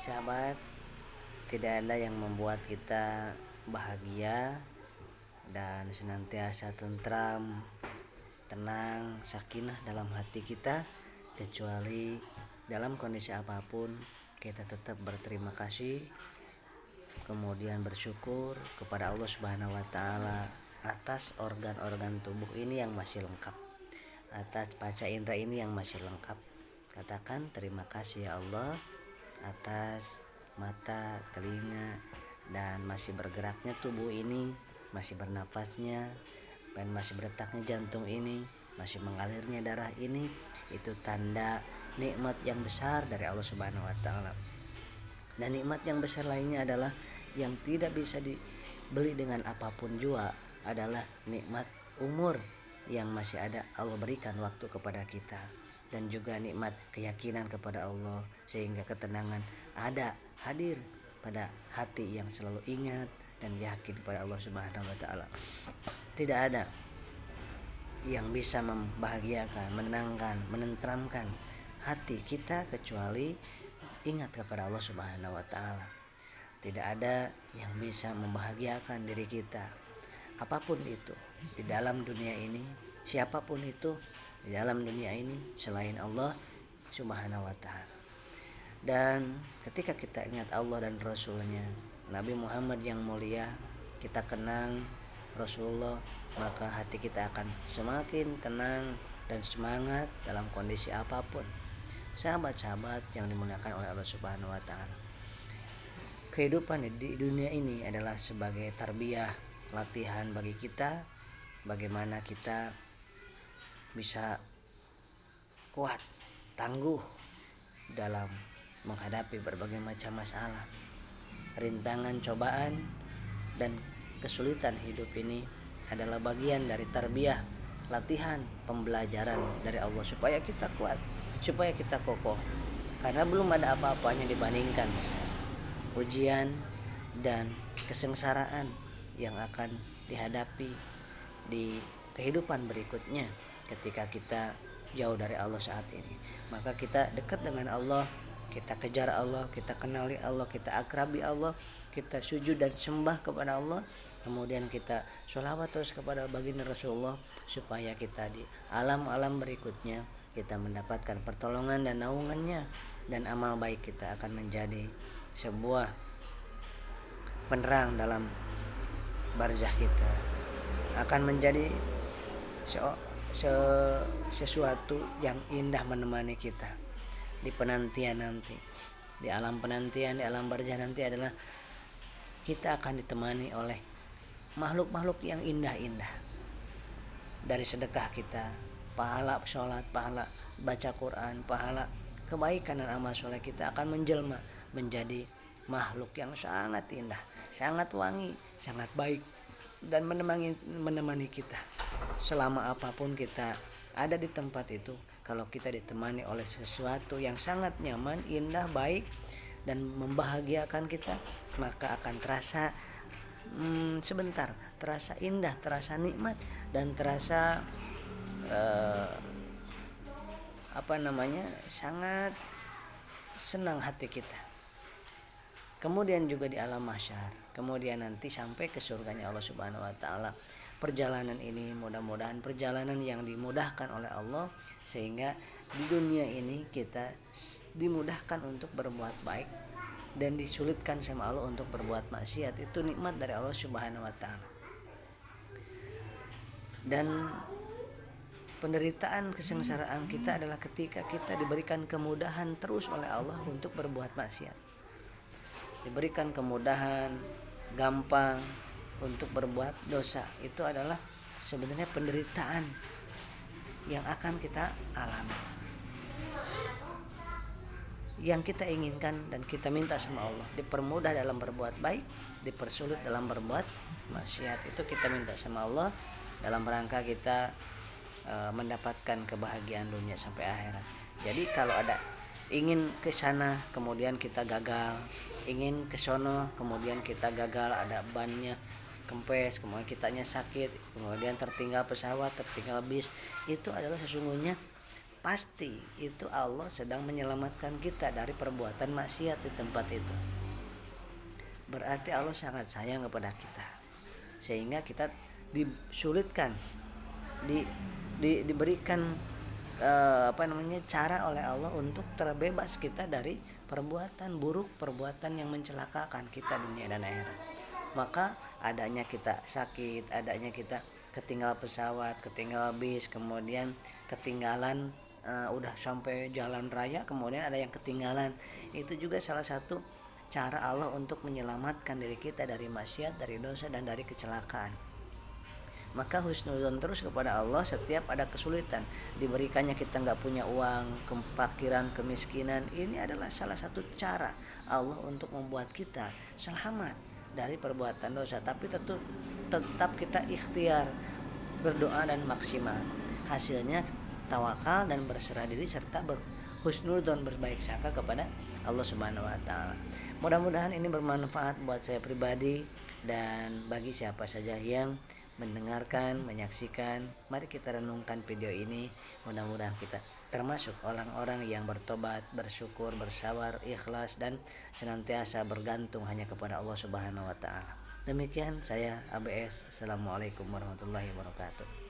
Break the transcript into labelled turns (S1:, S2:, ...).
S1: Sahabat, tidak ada yang membuat kita bahagia dan senantiasa tentram, tenang, sakinah dalam hati kita kecuali dalam kondisi apapun kita tetap berterima kasih, kemudian bersyukur kepada Allah Subhanahu wa taala atas organ-organ tubuh ini yang masih lengkap, atas panca indera ini yang masih lengkap. Katakan terima kasih ya Allah atas mata, telinga, dan masih bergeraknya tubuh ini, masih bernafasnya, dan masih berdetaknya jantung ini, masih mengalirnya darah ini. Itu tanda nikmat yang besar dari Allah Subhanahu wa taala. Dan nikmat yang besar lainnya adalah yang tidak bisa dibeli dengan apapun juga, adalah nikmat umur yang masih ada Allah berikan waktu kepada kita, dan juga nikmat keyakinan kepada Allah sehingga ketenangan ada hadir pada hati yang selalu ingat dan yakin kepada Allah Subhanahu wa taala. Tidak ada yang bisa membahagiakan, menenangkan, menenteramkan hati kita kecuali ingat kepada Allah Subhanahu wa taala. Tidak ada yang bisa membahagiakan diri kita apapun itu di dalam dunia ini, siapapun itu di dalam dunia ini selain Allah Subhanahu wa taala. Dan ketika kita ingat Allah dan Rasulnya, Nabi Muhammad yang mulia, kita kenang Rasulullah, maka hati kita akan semakin tenang dan semangat dalam kondisi apapun. Sahabat-sahabat yang dimuliakan oleh Allah Subhanahu wa taala, kehidupan di dunia ini adalah sebagai tarbiyah, latihan bagi kita bagaimana kita bisa kuat, tangguh dalam menghadapi berbagai macam masalah, rintangan, cobaan, dan kesulitan hidup ini adalah bagian dari tarbiyah, latihan, pembelajaran dari Allah supaya kita kuat, supaya kita kokoh. Karena belum ada apa-apanya dibandingkan ujian dan kesengsaraan yang akan dihadapi di kehidupan berikutnya ketika kita jauh dari Allah saat ini. Maka kita dekat dengan Allah, kita kejar Allah, kita kenali Allah, kita akrabi Allah, kita sujud dan sembah kepada Allah, kemudian kita sholawat terus kepada baginda Rasulullah supaya kita di alam-alam berikutnya kita mendapatkan pertolongan dan naungannya, dan amal baik kita akan menjadi sebuah penerang dalam barzah kita, akan menjadi sesuatu yang indah menemani kita di penantian nanti, di alam penantian, di alam barzah nanti adalah kita akan ditemani oleh makhluk-makhluk yang indah-indah. Dari sedekah kita, pahala sholat, pahala baca Quran, pahala kebaikan dan amal soleh kita akan menjelma menjadi makhluk yang sangat indah, sangat wangi, sangat baik, dan menemani kita selama apapun kita ada di tempat itu. Kalau kita ditemani oleh sesuatu yang sangat nyaman, indah, baik, dan membahagiakan kita, maka akan terasa sebentar, terasa indah, terasa nikmat, dan terasa sangat senang hati kita. Kemudian juga di alam mahsyar, kemudian nanti sampai ke surganya Allah Subhanahu wa taala. Perjalanan ini mudah-mudahan perjalanan yang dimudahkan oleh Allah, sehingga di dunia ini kita dimudahkan untuk berbuat baik dan disulitkan sama Allah untuk berbuat maksiat. Itu nikmat dari Allah Subhanahu wa taala. Dan penderitaan, kesengsaraan kita adalah ketika kita diberikan kemudahan terus oleh Allah untuk berbuat maksiat. Diberikan kemudahan, gampang untuk berbuat dosa. Itu adalah sebenarnya penderitaan yang akan kita alami. Yang kita inginkan dan kita minta sama Allah, dipermudah dalam berbuat baik, dipersulit dalam berbuat maksiat. Itu kita minta sama Allah dalam rangka kita mendapatkan kebahagiaan dunia sampai akhirat. Jadi kalau ada ingin ke sana kemudian kita gagal, ingin ke sono kemudian kita gagal, ada bannya kempes, kemudian kitanya sakit, kemudian tertinggal pesawat, tertinggal bis, itu adalah sesungguhnya pasti itu Allah sedang menyelamatkan kita dari perbuatan maksiat di tempat itu. Berarti Allah sangat sayang kepada kita, sehingga kita disulitkan, diberikan cara oleh Allah untuk terbebas kita dari perbuatan buruk, perbuatan yang mencelakakan kita dunia dan akhirat. Maka adanya kita sakit, adanya kita ketinggalan pesawat, ketinggalan bis, kemudian ketinggalan udah sampai jalan raya, kemudian ada yang ketinggalan, itu juga salah satu cara Allah untuk menyelamatkan diri kita dari maksiat, dari dosa, dan dari kecelakaan. Maka husnudzon terus kepada Allah setiap ada kesulitan, diberikannya kita nggak punya uang, kefakiran, kemiskinan. Ini adalah salah satu cara Allah untuk membuat kita selamat dari perbuatan dosa. Tapi tetap kita ikhtiar berdoa dan maksimal. Hasilnya tawakal dan berserah diri serta husnudzon, berbaik sangka kepada Allah Subhanahu wa taala. Mudah-mudahan ini bermanfaat buat saya pribadi dan bagi siapa saja yang mendengarkan, menyaksikan. Mari kita renungkan video ini. Mudah-mudahan kita termasuk orang-orang yang bertobat, bersyukur, bersabar, ikhlas, dan senantiasa bergantung hanya kepada Allah Subhanahu wa taala. Demikian saya ABS. Assalamualaikum warahmatullahi wabarakatuh.